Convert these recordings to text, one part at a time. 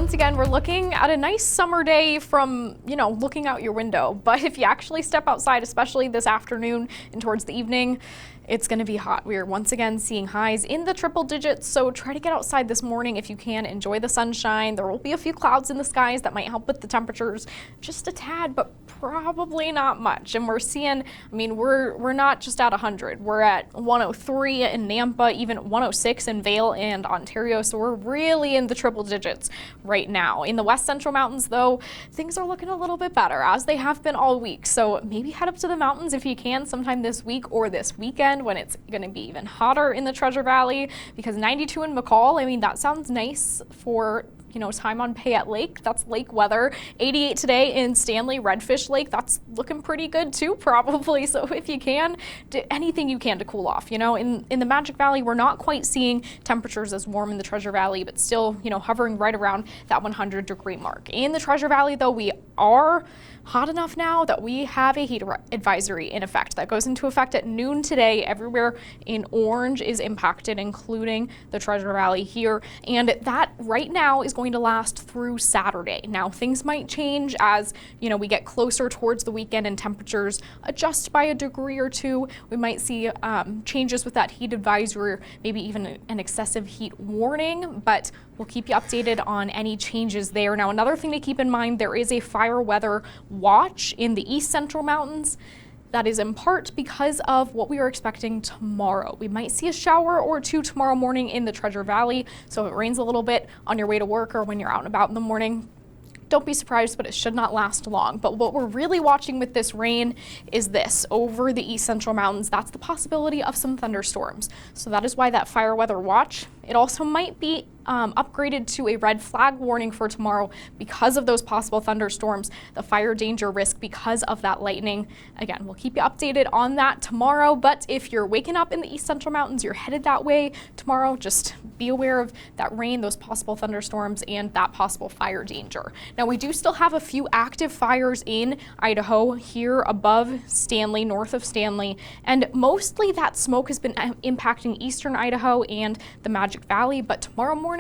once again, we're looking at a nice summer day from, looking out your window. But if you actually step outside, especially this afternoon and towards the evening, it's going to be hot. We are once again seeing highs in the triple digits, so try to get outside this morning if you can. Enjoy the sunshine. There will be a few clouds in the skies that might help with the temperatures just a tad, but probably not much. And we're seeing, we're not just at 100. We're at 103 in Nampa, even 106 in Vail and Ontario, so we're really in the triple digits right now. In the West Central Mountains, though, things are looking a little bit better, as they have been all week. So maybe head up to the mountains if you can sometime this week or this weekend, when it's going to be even hotter in the Treasure Valley, because 92 in McCall, that sounds nice for time on Payette Lake. That's lake weather. 88 today in Stanley Redfish Lake. That's looking pretty good too, probably. So if you can, do anything you can to cool off. In the Magic Valley, we're not quite seeing temperatures as warm in the Treasure Valley, but still, hovering right around that 100-degree mark. In the Treasure Valley, though, we are hot enough now that we have a heat advisory in effect. That goes into effect at noon today. Everywhere in orange is impacted, including the Treasure Valley here. And that right now is going to last through Saturday. Now, things might change as, we get closer towards the weekend and temperatures adjust by a degree or two. We might see changes with that heat advisory, or maybe even an excessive heat warning, but we'll keep you updated on any changes there. Now, another thing to keep in mind, there is a fire weather watch in the East Central Mountains. That is in part because of what we are expecting tomorrow. We might see a shower or two tomorrow morning in the Treasure Valley, so if it rains a little bit on your way to work or when you're out and about in the morning, don't be surprised, but it should not last long. But what we're really watching with this rain is this. Over the East Central Mountains, that's the possibility of some thunderstorms. So that is why that fire weather watch, it also might be upgraded to a red flag warning for tomorrow because of those possible thunderstorms, the fire danger risk because of that lightning. Again, we'll keep you updated on that tomorrow, but if you're waking up in the East Central Mountains, you're headed that way tomorrow, just be aware of that rain, those possible thunderstorms, and that possible fire danger. Now, we do still have a few active fires in Idaho here above Stanley, north of Stanley, and mostly that smoke has been impacting eastern Idaho and the Magic Valley, but tomorrow morning,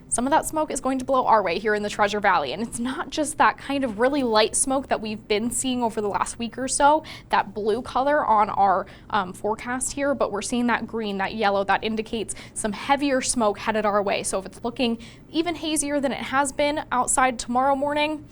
some of that smoke is going to blow our way here in the Treasure Valley. And it's not just that kind of really light smoke that we've been seeing over the last week or so, that blue color on our forecast here, but we're seeing that green, that yellow, that indicates some heavier smoke headed our way. So if it's looking even hazier than it has been outside tomorrow morning,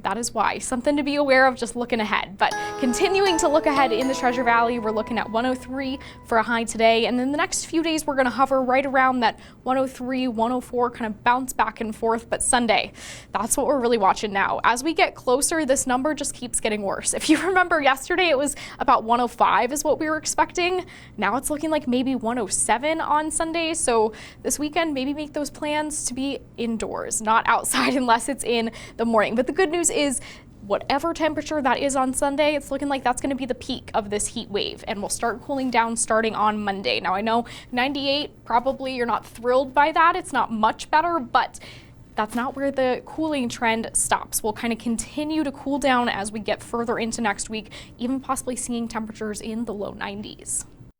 that is why. Something to be aware of, just looking ahead. But continuing to look ahead in the Treasure Valley, we're looking at 103 for a high today. And then the next few days, we're going to hover right around that 103, 104, kind of bounce back and forth. But Sunday, that's what we're really watching now. As we get closer, this number just keeps getting worse. If you remember yesterday, it was about 105 is what we were expecting. Now it's looking like maybe 107 on Sunday. So this weekend, maybe make those plans to be indoors, not outside unless it's in the morning. But the good news is, whatever temperature that is on Sunday, it's looking like that's going to be the peak of this heat wave, and we'll start cooling down starting on Monday. Now, I know 98, probably you're not thrilled by that. It's not much better, but that's not where the cooling trend stops. We'll kind of continue to cool down as we get further into next week, even possibly seeing temperatures in the low 90s.